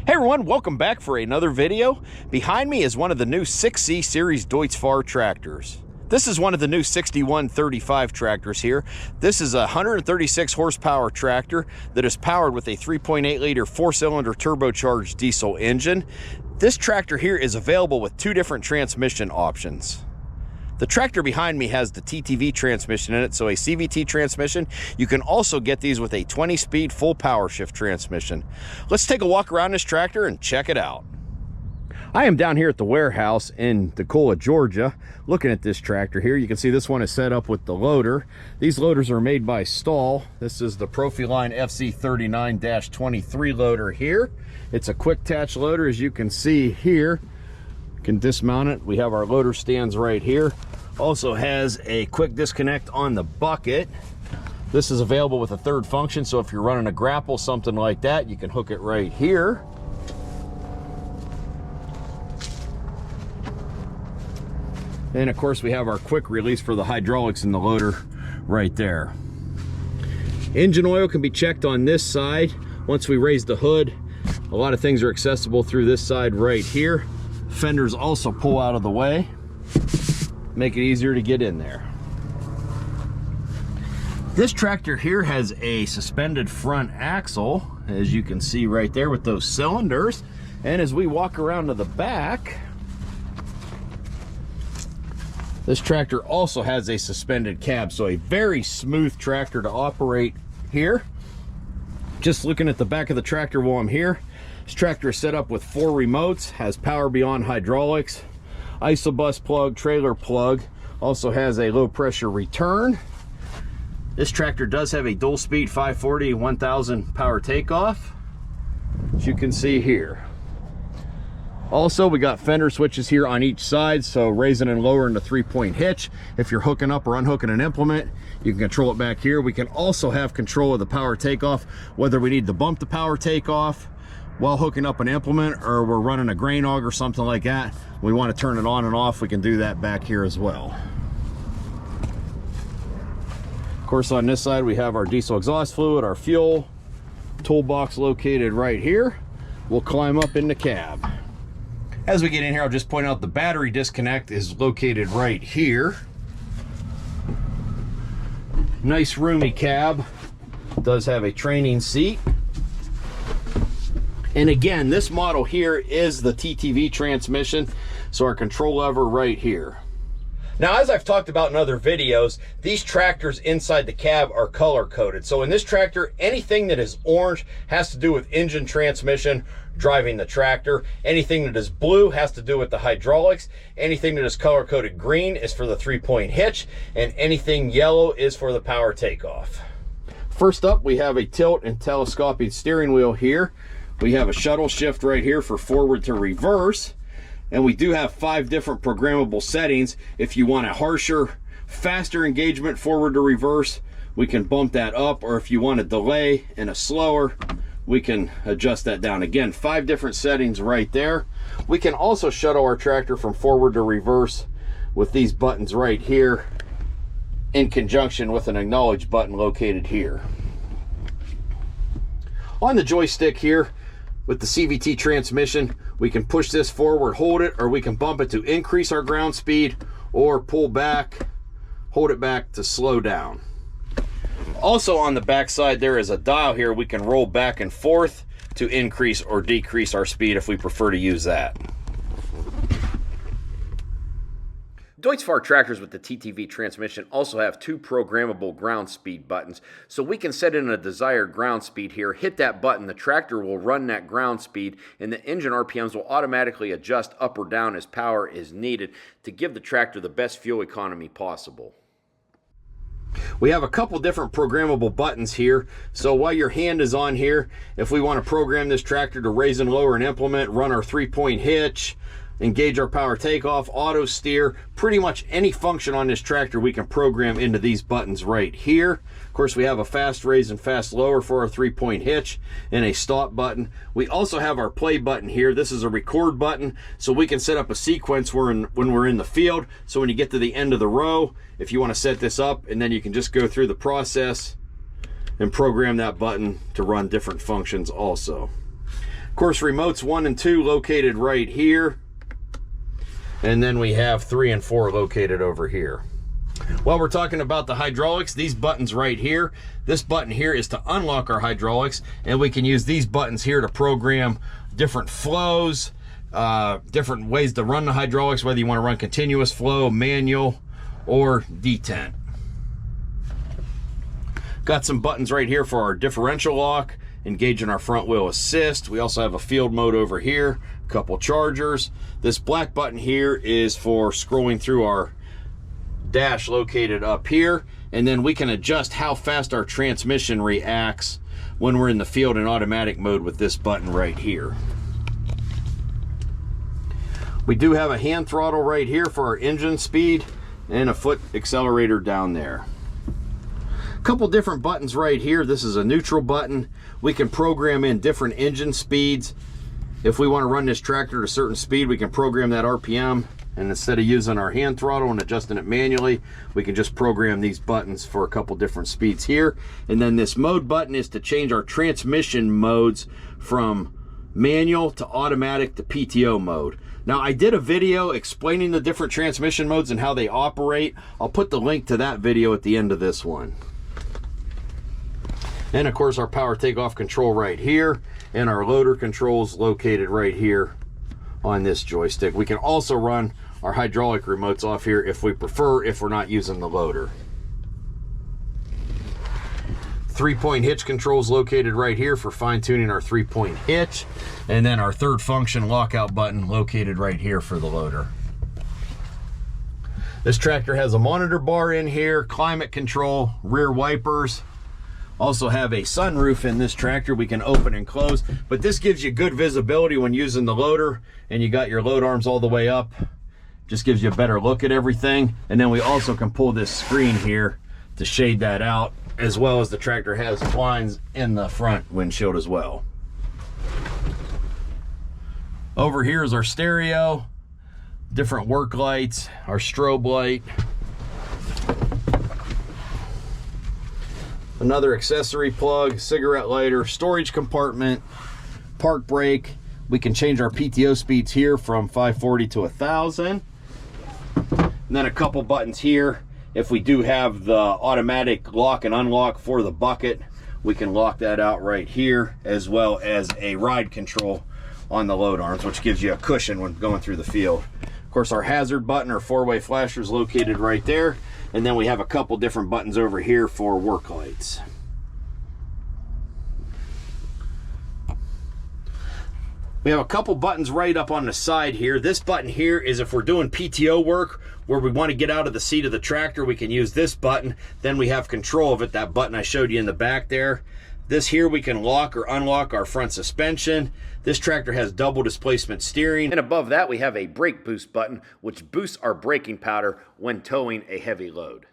Hey everyone, welcome back for another video. Behind me is one of the new 6C series Deutz Fahr tractors. This is one of the new 6135 tractors here. This is a 136 horsepower tractor that is powered with a 3.8 liter 4-cylinder turbocharged diesel engine. This tractor here is available with two different transmission options. The tractor behind me has the TTV transmission in it, so a CVT transmission. You can also get these with a 20-speed full power shift transmission. Let's take a walk around this tractor and check it out. I am down here at the warehouse in Decola, Georgia, looking at this tractor here. You can see this one is set up with the loader. These loaders are made by Stahl. This is the Profiline FC39-23 loader here. It's a quick attach loader, as you can see here. You can dismount it. We have our loader stands right here. Also has a quick disconnect on the bucket. This is available with a third function, so if you're running a grapple, something like that, you can hook it right here. And of course we have our quick release for the hydraulics in the loader right there. Engine oil can be checked on this side. Once we raise the hood, a lot of things are accessible through this side right here. Fenders also pull out of the way, make it easier to get in there. This tractor here has a suspended front axle, as you can see right there with those cylinders. And as we walk around to the back, this tractor also has a suspended cab, so a very smooth tractor to operate here. Just looking at the back of the tractor while I'm here, this tractor is set up with 4 remotes, has power beyond hydraulics, isobus plug, trailer plug, also has a low pressure return. This tractor does have a dual speed 540 1000 power takeoff, as you can see here. Also, we got fender switches here on each side, so raising and lowering the 3-point hitch. If you're hooking up or unhooking an implement, you can control it back here. We can also have control of the power takeoff, whether we need to bump the power takeoff while hooking up an implement, or we're running a grain auger or something like that. We want to turn it on and off, we can do that back here as well. Of course, on this side we have our diesel exhaust fluid, our fuel, toolbox located right here. We'll climb up in the cab. As we get in here, I'll just point out the battery disconnect is located right here. Nice roomy cab. Does have a training seat. And again, this model here is the TTV transmission, so our control lever right here. Now, as I've talked about in other videos, these tractors inside the cab are color coded. So in this tractor, anything that is orange has to do with engine, transmission, driving the tractor. Anything that is blue has to do with the hydraulics. Anything that is color coded green is for the 3-point hitch, and anything yellow is for the power takeoff. First up, we have a tilt and telescoping steering wheel here. We have a shuttle shift right here for forward to reverse. And we do have 5 different programmable settings. If you want a harsher, faster engagement forward to reverse, we can bump that up. Or if you want a delay and a slower, we can adjust that down. Again, 5 different settings right there. We can also shuttle our tractor from forward to reverse with these buttons right here, in conjunction with an acknowledge button located here. On the joystick here, with the CVT transmission, we can push this forward, hold it, or we can bump it to increase our ground speed, or pull back, hold it back to slow down. Also on the back side, there is a dial here. We can roll back and forth to increase or decrease our speed if we prefer to use that. Deutz Fahr tractors with the TTV transmission also have 2 programmable ground speed buttons, so we can set in a desired ground speed here, hit that button, the tractor will run that ground speed, and the engine RPMs will automatically adjust up or down as power is needed to give the tractor the best fuel economy possible. We have a couple different programmable buttons here, so while your hand is on here, if we want to program this tractor to raise and lower an implement, run our 3-point hitch, engage our power takeoff, auto steer, pretty much any function on this tractor we can program into these buttons right here. Of course, we have a fast raise and fast lower for our 3-point hitch and a stop button. We also have our play button here. This is a record button, so we can set up a sequence when we're in the field. So when you get to the end of the row, if you want to set this up, and then you can just go through the process and program that button to run different functions also. course, remotes 1 and 2 located right here. And then we have 3 and 4 located over here. While we're talking about the hydraulics, these buttons right here, this button here is to unlock our hydraulics, and we can use these buttons here to program different flows, different ways to run the hydraulics, whether you want to run continuous flow, manual, or detent. Got some buttons right here for our differential lock, engaging our front wheel assist. We also have a field mode over here, a couple chargers. This black button here is for scrolling through our dash located up here, and then we can adjust how fast our transmission reacts when we're in the field in automatic mode with this button right here. We do have a hand throttle right here for our engine speed and a foot accelerator down there. A couple different buttons right here. This is a neutral button. We can program in different engine speeds. If we want to run this tractor at a certain speed, we can program that RPM, and instead of using our hand throttle and adjusting it manually, we can just program these buttons for a couple different speeds here. And then this mode button is to change our transmission modes from manual to automatic to PTO mode. Now, I did a video explaining the different transmission modes and how they operate. I'll put the link to that video at the end of this one. And of course, our power takeoff control right here, and our loader controls located right here on this joystick. We can also run our hydraulic remotes off here if we prefer, if we're not using the loader. 3-point hitch controls located right here for fine-tuning our 3-point hitch, and then our third function lockout button located right here for the loader. This tractor has a monitor bar in here, climate control, rear wipers. Also have a sunroof in this tractor we can open and close, but this gives you good visibility when using the loader, and you got your load arms all the way up. Just gives you a better look at everything. And then we also can pull this screen here to shade that out, as well as the tractor has blinds in the front windshield as well. Over here is our stereo, different work lights, our strobe light. Another accessory plug, cigarette lighter, storage compartment, park brake. We can change our PTO speeds here from 540 to 1,000. And then a couple buttons here. If we do have the automatic lock and unlock for the bucket, we can lock that out right here, as well as a ride control on the load arms, which gives you a cushion when going through the field. Of course, our hazard button or 4-way flasher is located right there. And then we have a couple different buttons over here for work lights. We have a couple buttons right up on the side here. This button here is if we're doing PTO work where we want to get out of the seat of the tractor, we can use this button. Then we have control of it, that button I showed you in the back there. This here we can lock or unlock our front suspension. This tractor has double displacement steering. And above that we have a brake boost button, which boosts our braking powder when towing a heavy load.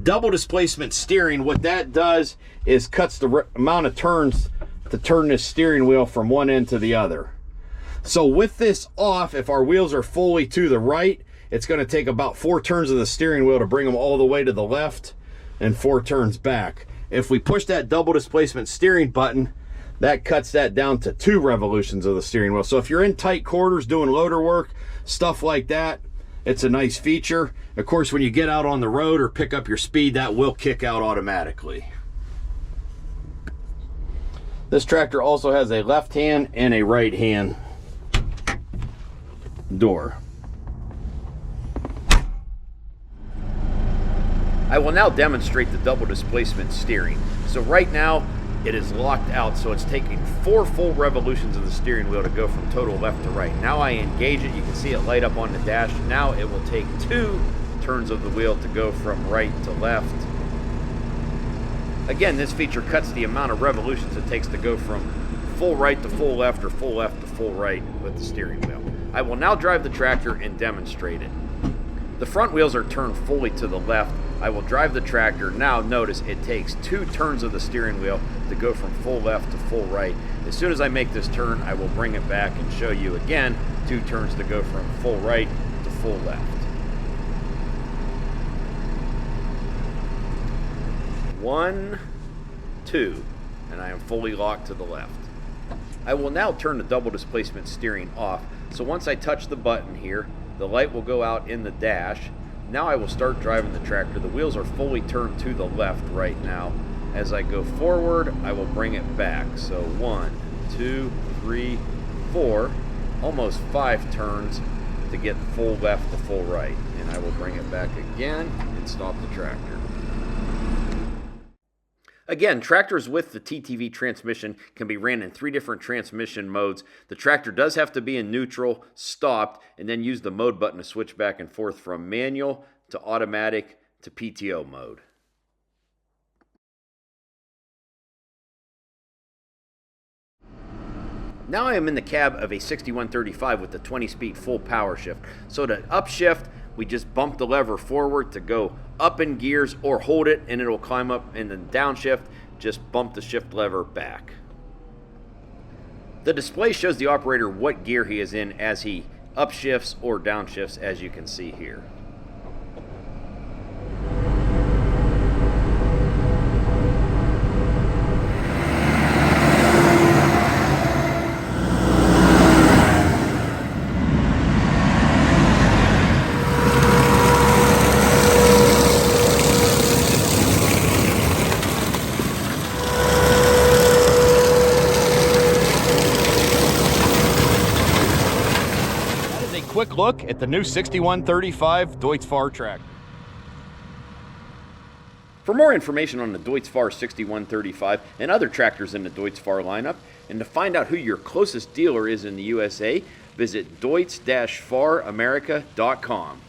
Double displacement steering, what that does is cuts the amount of turns to turn this steering wheel from one end to the other. So with this off, if our wheels are fully to the right, it's going to take about 4 turns of the steering wheel to bring them all the way to the left and 4 turns back. If we push that double displacement steering button, that cuts that down to 2 revolutions of the steering wheel. So if you're in tight quarters doing loader work, stuff like that, it's a nice feature. Of course, when you get out on the road or pick up your speed, that will kick out automatically. This tractor also has a left hand and a right hand door. I will now demonstrate the double displacement steering. So right now it is locked out, so it's taking 4 full revolutions of the steering wheel to go from total left to right. Now I engage it, you can see it light up on the dash. Now it will take 2 turns of the wheel to go from right to left. Again, this feature cuts the amount of revolutions it takes to go from full right to full left or full left to full right with the steering wheel. I will now drive the tractor and demonstrate it. The front wheels are turned fully to the left. I will drive the tractor. Now notice it takes 2 turns of the steering wheel to go from full left to full right. As soon as I make this turn, I will bring it back and show you again 2 turns to go from full right to full left. 1, 2, and I am fully locked to the left. I will now turn the double displacement steering off, so once I touch the button here, the light will go out in the dash. Now I will start driving the tractor. The wheels are fully turned to the left right now. As I go forward, I will bring it back. So 1, 2, 3, 4, almost 5 turns to get full left to full right. And I will bring it back again and stop the tractor. Again, tractors with the TTV transmission can be ran in 3 different transmission modes. The tractor does have to be in neutral, stopped, and then use the mode button to switch back and forth from manual to automatic to PTO mode. Now I am in the cab of a 6135 with the 20-speed full power shift. So to upshift, we just bump the lever forward to go up in gears, or hold it and it'll climb up, and then downshift, just bump the shift lever back. The display shows the operator what gear he is in as he upshifts or downshifts, as you can see here. Quick look at the new 6135 Deutz Fahr tractor. For more information on the Deutz Fahr 6135 and other tractors in the Deutz Fahr lineup, and to find out who your closest dealer is in the USA, visit Deutz-FahrAmerica.com.